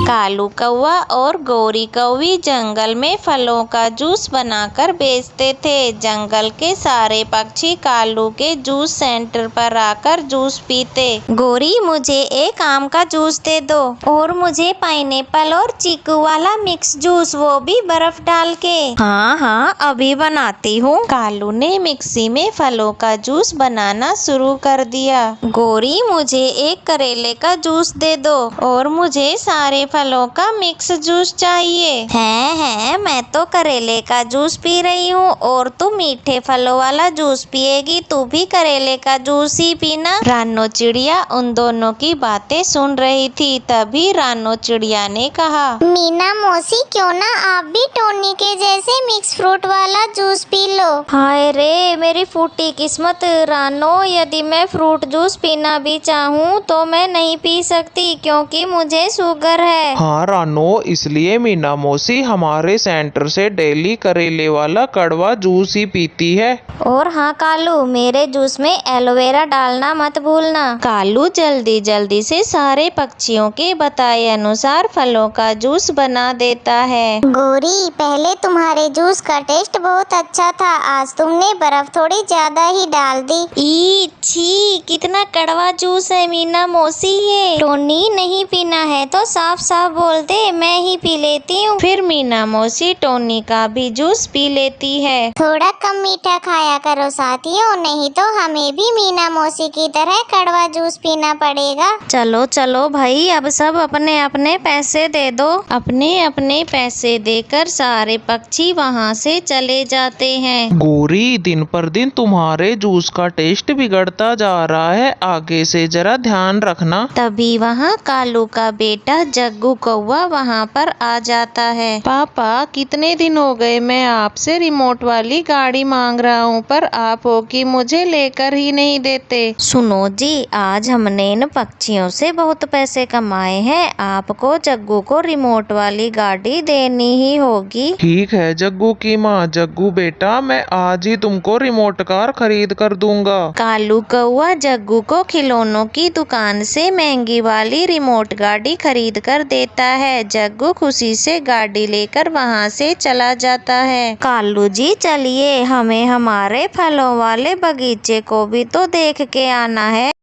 कालू कौवा और गौरी कौवी जंगल में फलों का जूस बनाकर बेचते थे। जंगल के सारे पक्षी कालू के जूस सेंटर पर आकर जूस पीते। गौरी, मुझे एक आम का जूस दे दो, और मुझे पाइनएप्पल और चीकू वाला मिक्स जूस, वो भी बर्फ डाल के। हाँ हाँ, अभी बनाती हूँ। कालू ने मिक्सी में फलों का जूस बनाना शुरू कर दिया। गौरी, मुझे एक करेले का जूस दे दो, और मुझे सारे फलों का मिक्स जूस चाहिए। है, मैं तो करेले का जूस पी रही हूँ, और तू मीठे फलों वाला जूस पिएगी। तू भी करेले का जूस ही पीना। रानो चिड़िया उन दोनों की बातें सुन रही थी। तभी रानो चिड़िया ने कहा, मीना मौसी, क्यों ना आप भी टोनी के जैसे मिक्स फ्रूट वाला जूस पी लो। हाय रे, मेरी फूटी किस्मत। रानो, यदि मैं फ्रूट जूस पीना भी चाहूँ तो मैं नहीं पी सकती, क्योंकि मुझे शुगर है। हाँ रानो, इसलिए मीना मौसी हमारे सेंटर से डेली करेले वाला कड़वा जूस ही पीती है। और हाँ कालू, मेरे जूस में एलोवेरा डालना मत भूलना। कालू जल्दी जल्दी से सारे पक्षियों के बताए अनुसार फलों का जूस बना देता है। गौरी, पहले तुम्हारे जूस का टेस्ट बहुत अच्छा था, आज तुमने बर्फ थोड़ी ज्यादा ही डाल दी। ई छी, कितना कड़वा जूस है मीना मौसी ये। टोनी, नहीं पीना है तो साफ साफ बोल दे, मैं ही पी लेती हूँ। फिर मीना मौसी टोनी का भी जूस पी लेती है। थोड़ा कम मीठा खाया करो साथियों, नहीं तो हमें भी मीना मौसी की तरह कड़वा जूस पीना पड़ेगा। चलो चलो भाई, अब सब अपने अपने पैसे दे दो। अपने अपने पैसे देकर सारे पक्षी वहाँ से चले जाते हैं। गौरी, दिन पर दिन तुम्हारे जूस का टेस्ट बिगड़ता जा रहा है, आगे से जरा ध्यान रखना। तभी वहाँ कालू का बेटा जग्गू कौवा वहाँ पर आ जाता है। पापा, कितने दिन हो गए मैं आपसे रिमोट वाली गाड़ी मांग रहा हूँ, पर आप हो कि मुझे लेकर ही नहीं देते। सुनो जी, आज हमने इन पक्षियों से बहुत पैसे कमाए हैं, आपको जग्गू को रिमोट वाली गाड़ी देनी ही होगी। ठीक है जग्गू की माँ। जग्गू बेटा, मैं आज ही तुमको रिमोट कार खरीद कर दूंगा। कालू कौवा जग्गू को खिलौनों की दुकान से महंगी वाली रिमोट गाड़ी खरीद कर देता है। जग्गू खुशी से गाड़ी लेकर वहाँ से चला जाता है। कालू जी, चलिए, हमें हमारे फलों वाले बगीचे को भी तो देख के आना है।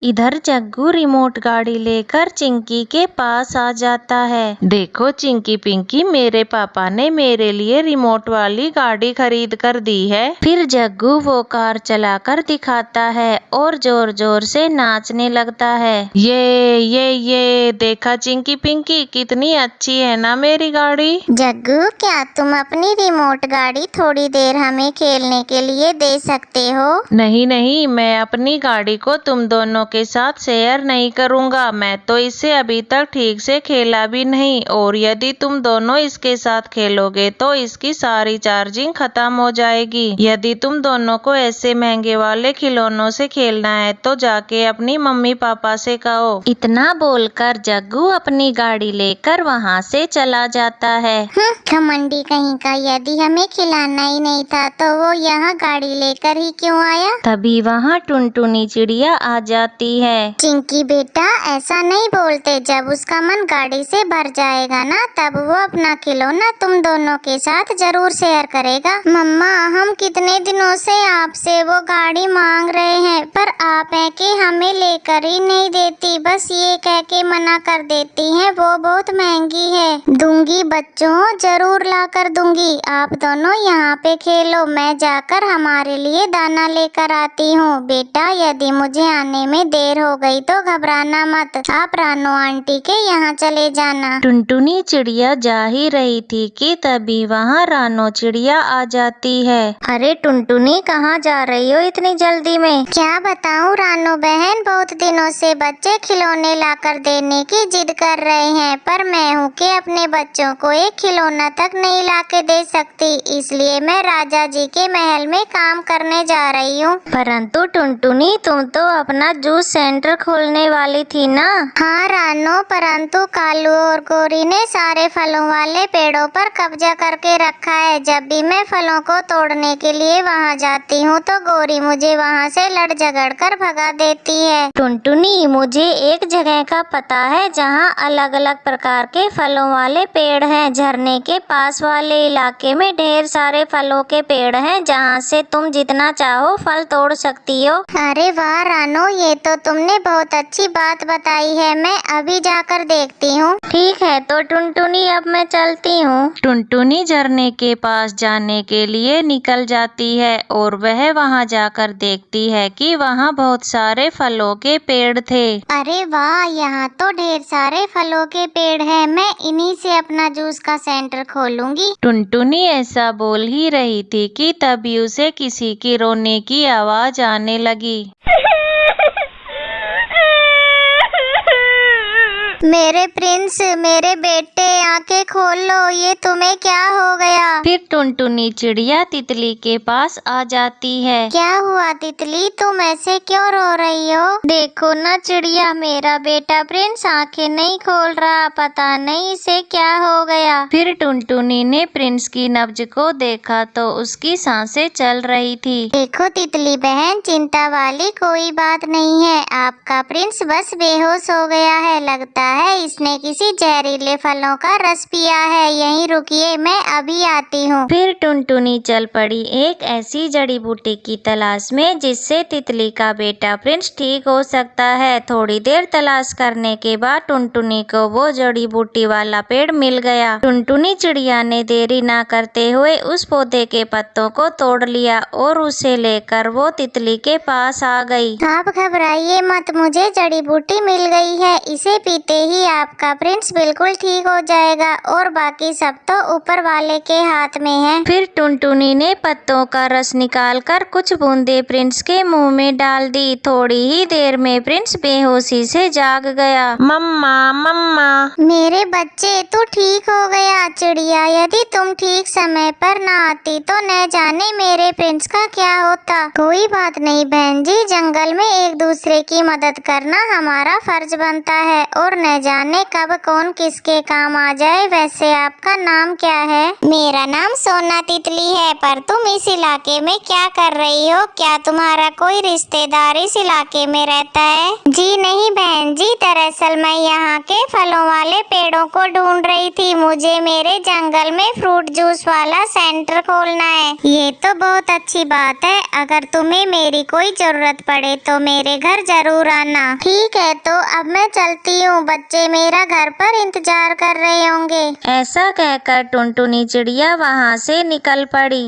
इधर जग्गू रिमोट गाड़ी लेकर चिंकी के पास आ जाता है। देखो चिंकी पिंकी, मेरे पापा ने मेरे लिए रिमोट वाली गाड़ी खरीद कर दी है। फिर जग्गू वो कार चलाकर दिखाता है और जोर जोर से नाचने लगता है। ये देखा चिंकी पिंकी, कितनी अच्छी है ना मेरी गाड़ी। जग्गू, क्या तुम अपनी रिमोट गाड़ी थोड़ी देर हमें खेलने के लिए दे सकते हो? नहीं, मैं अपनी गाड़ी को तुम दोनों के साथ शेयर नहीं करूंगा। मैं तो इसे अभी तक ठीक से खेला भी नहीं, और यदि तुम दोनों इसके साथ खेलोगे तो इसकी सारी चार्जिंग खत्म हो जाएगी। यदि तुम दोनों को ऐसे महंगे वाले खिलौनों से खेलना है तो जाके अपनी मम्मी पापा से कहो। इतना बोलकर जग्गू अपनी गाड़ी लेकर वहाँ से चला जाता है। घमंडी कहीं का, यदि हमें खिलाना ही नहीं था तो वो यहाँ गाड़ी लेकर ही क्यों आया? तभी वहाँ टुनटुनी चिड़िया आ जाती है। चिंकी बेटा, ऐसा नहीं बोलते, जब उसका मन गाड़ी से भर जाएगा ना, तब वो अपना खिलौना तुम दोनों के साथ जरूर शेयर करेगा। मम्मा, हम कितने दिनों से आपसे वो गाड़ी मांग रहे हैं, पर आप है कि हमें लेकर ही नहीं देती, बस ये कह के मना कर देती हैं वो बहुत महंगी है। दूंगी बच्चों, जरूर ला कर दूंगी। आप दोनों यहाँ पे खेलो, मैं जाकर हमारे लिए दाना लेकर आती हूँ। बेटा, यदि मुझे आने में देर हो गई तो घबराना मत, आप रानो आंटी के यहाँ चले जाना। टुनटुनी चिड़िया जा ही रही थी कि तभी वहाँ रानो चिड़िया आ जाती है। अरे टुनटुनी, कहाँ जा रही हो इतनी जल्दी में? क्या बताऊँ रानो बहन, बहुत दिनों से बच्चे खिलौने लाकर देने की जिद कर रहे हैं, पर मैं हूँ कि अपने बच्चों को एक खिलौना तक नहीं लाके दे सकती, इसलिए मैं राजा जी के महल में काम करने जा रही हूँ। परंतु टुनटुनी, तुम तो अपना जूस जूस सेंटर खोलने वाली थी ना? हाँ रानो, परंतु कालू और गौरी ने सारे फलों वाले पेड़ों पर कब्जा करके रखा है। जब भी मैं फलों को तोड़ने के लिए वहाँ जाती हूँ तो गौरी मुझे वहाँ से लड़ झगड़ कर भगा देती है। टुनटुनी, मुझे एक जगह का पता है जहाँ अलग अलग प्रकार के फलों वाले पेड़ हैं। झरने के पास वाले इलाके में ढेर सारे फलों के पेड़ हैं जहाँ से तुम जितना चाहो फल तोड़ सकती हो। अरे वाह रानो, ये तो तुमने बहुत अच्छी बात बताई है। मैं अभी जाकर देखती हूँ। ठीक है तो टुनटुनी, अब मैं चलती हूँ। टुनटुनी झरने के पास जाने के लिए निकल जाती है और वह वहाँ जाकर देखती है कि वहाँ बहुत सारे फलों के पेड़ थे। अरे वाह, यहाँ तो ढेर सारे फलों के पेड़ हैं। मैं इन्हीं से अपना जूस का सेंटर खोलूंगी। टुनटुनी ऐसा बोल ही रही थी कि तभी उसे किसी की रोने की आवाज आने लगी। मेरे प्रिंस, मेरे बेटे, आंखें खोल लो, ये तुम्हें क्या हो गया? फिर टुनटुनी चिड़िया तितली के पास आ जाती है। क्या हुआ तितली, तुम ऐसे क्यों रो रही हो? देखो ना चिड़िया, मेरा बेटा प्रिंस आंखें नहीं खोल रहा, पता नहीं इसे क्या हो गया। फिर टुनटुनी ने प्रिंस की नब्ज को देखा तो उसकी सांसें चल रही थी। देखो तितली बहन, चिंता वाली कोई बात नहीं है। आपका प्रिंस बस बेहोश हो गया है। लगता है इसने किसी जहरीले फलों का रस पिया है। यहीं रुकिए, मैं अभी आती हूँ। फिर टुनटुनी चल पड़ी एक ऐसी जड़ी बूटी की तलाश में जिससे तितली का बेटा प्रिंस ठीक हो सकता है। थोड़ी देर तलाश करने के बाद टुनटुनी को वो जड़ी बूटी वाला पेड़ मिल गया। टुनटुनी चिड़िया ने देरी ना करते हुए उस पौधे के पत्तों को तोड़ लिया और उसे लेकर वो तितली के पास आ गई। आप घबराइए मत, मुझे जड़ी बूटी मिल गई है। इसे पीते ही आपका प्रिंस बिल्कुल ठीक हो जाएगा और बाकी सब तो ऊपर वाले के हाथ में है। फिर टुनटुनी ने पत्तों का रस निकालकर कुछ बूंदे प्रिंस के मुंह में डाल दी। थोड़ी ही देर में प्रिंस बेहोशी से जाग गया। मम्मा मम्मा, मेरे बच्चे, तू ठीक हो गया। चिड़िया, यदि तुम ठीक समय पर न आती तो न जाने मेरे प्रिंस का क्या होता। कोई बात नहीं बहन जी, जंगल में एक दूसरे की मदद करना हमारा फर्ज बनता है और न जाने कब कौन किसके काम आ जाए। वैसे आपका नाम क्या है? मेरा नाम सोना तितली है। पर तुम इस इलाके में क्या कर रही हो? क्या तुम्हारा कोई रिश्तेदार इस इलाके में रहता है? जी नहीं बहन जी, दरअसल मैं यहाँ के फलों वाले पेड़ों को ढूंढ रही थी। मुझे मेरे जंगल में फ्रूट जूस वाला सेंटर खोलना है। ये तो बहुत अच्छी बात है। अगर तुम्हें मेरी कोई जरूरत पड़े तो मेरे घर जरूर आना। ठीक है तो अब मैं चलती हूँ। बच्चे मेरा घर पर इंतजार कर रहे होंगे। ऐसा कहकर टुनटुनी चिड़िया वहाँ से निकल पड़ी।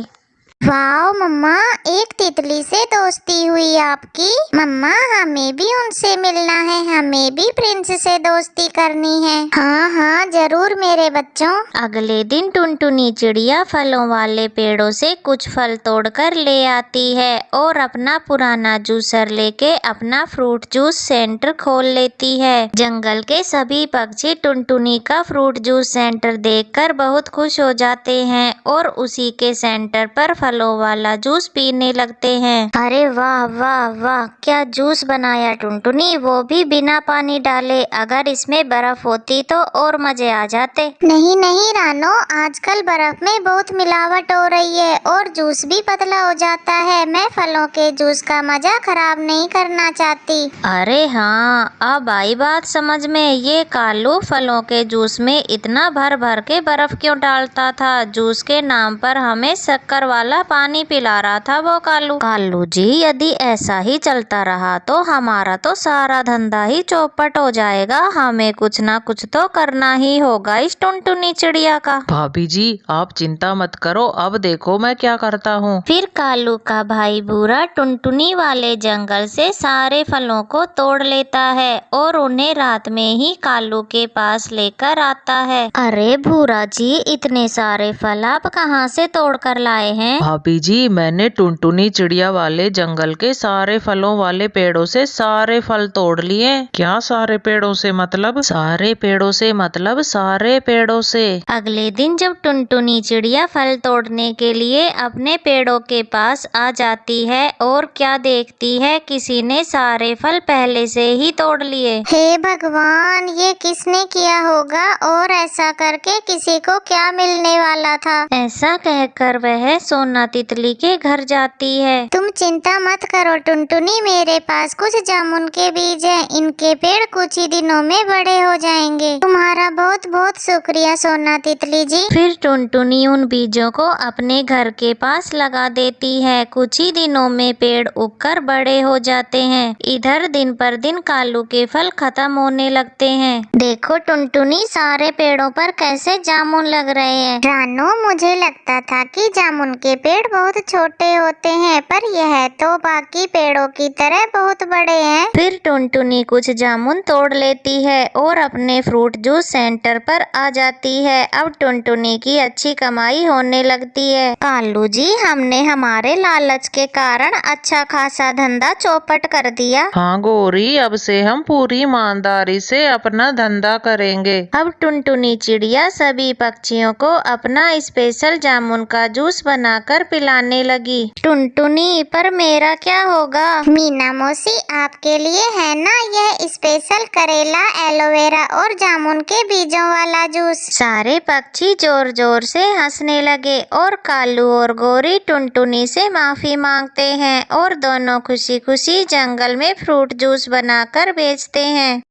वाओ मम्मा, एक तितली से दोस्ती हुई आपकी। मम्मा, हमें भी उनसे मिलना है। हमें भी प्रिंस से दोस्ती करनी है। हाँ हाँ जरूर मेरे बच्चों। अगले दिन टुनटुनी चिड़िया फलों वाले पेड़ों से कुछ फल तोड़कर ले आती है और अपना पुराना जूसर लेके अपना फ्रूट जूस सेंटर खोल लेती है। जंगल के सभी पक्षी टुनटुनी का फ्रूट जूस सेंटर देखकर बहुत खुश हो जाते हैं और उसी के सेंटर पर फलों वाला जूस पीने लगते हैं। अरे वाह वाह वाह, क्या जूस बनाया टुनटुनी, वो भी बिना पानी डाले। अगर इसमें बर्फ होती तो और मजे आ जाते। नहीं नहीं रानो, आजकल बर्फ में बहुत मिलावट हो रही है और जूस भी पतला हो जाता है। मैं फलों के जूस का मजा खराब नहीं करना चाहती। अरे हाँ, अब आई बात समझ में। ये कालू फलों के जूस में इतना भर भर के बर्फ क्यों डालता था? जूस के नाम पर हमें शक्कर वाला पानी पिला रहा था वो कालू। कालू जी, यदि ऐसा ही चलता रहा तो हमारा तो सारा धंधा ही चौपट हो जाएगा। हमें कुछ ना कुछ तो करना ही होगा इस टुनटुनी चिड़िया का। भाभी जी, आप चिंता मत करो, अब देखो मैं क्या करता हूँ। फिर कालू का भाई भूरा टुनटुनी वाले जंगल से सारे फलों को तोड़ लेता है और उन्हें रात में ही कालू के पास लेकर आता है। अरे भूरा जी, इतने सारे फल आप कहाँ से तोड़ कर लाए हैं? भाभी जी, मैंने टुनटुनी टुनटुनी चिड़िया वाले जंगल के सारे फलों वाले पेड़ों से सारे फल तोड़ लिए। क्या सारे पेड़ों से मतलब? सारे पेड़ों से मतलब सारे पेड़ों से। अगले दिन जब टुनटुनी चिड़िया फल तोड़ने के लिए अपने पेड़ों के पास आ जाती है और क्या देखती है, किसी ने सारे फल पहले से ही तोड़ लिए। हे भगवान, ये किसने किया होगा और ऐसा करके किसी को क्या मिलने वाला था? ऐसा कहकर वह सोना तितली के घर जाती है। तुम चिंता मत करो टुनटुनी, मेरे पास कुछ जामुन के बीज हैं, इनके पेड़ कुछ ही दिनों में बड़े हो जाएंगे। तुम्हारा बहुत बहुत शुक्रिया सोना तितली जी। फिर टुनटुनी उन बीजों को अपने घर के पास लगा देती है। कुछ ही दिनों में पेड़ उगकर बड़े हो जाते हैं। इधर दिन पर दिन कालू के फल खत्म होने लगते हैं। देखो टुनटुनी, सारे पेड़ों पर कैसे जामुन लग रहे हैं। रानो, मुझे लगता था कि जामुन के पेड़ बहुत छोटे होते हैं, पर यह तो बाकी पेड़ों की तरह बहुत बड़े हैं। फिर टुनटुनी कुछ जामुन तोड़ लेती है और अपने फ्रूट जूस सेंटर पर आ जाती है। अब टुनटुनी की अच्छी कमाई होने लगती है। कालू जी, हमने हमारे लालच के कारण अच्छा खासा धंधा चौपट कर दिया। हाँ गौरी, अब से हम पूरी ईमानदारी से अपना धंधा करेंगे। अब टुनटुनी चिड़िया सभी पक्षियों को अपना स्पेशल जामुन का जूस बनाकर पिलाने लगी। टुनटुनी, पर मेरा क्या होगा? मीना मौसी, आपके लिए है ना यह स्पेशल करेला, एलोवेरा और जामुन के बीजों वाला जूस। सारे पक्षी जोर जोर से हंसने लगे और कालू और गौरी टुनटुनी से माफी मांगते हैं और दोनों खुशी खुशी जंगल में फ्रूट जूस बनाकर बेचते हैं।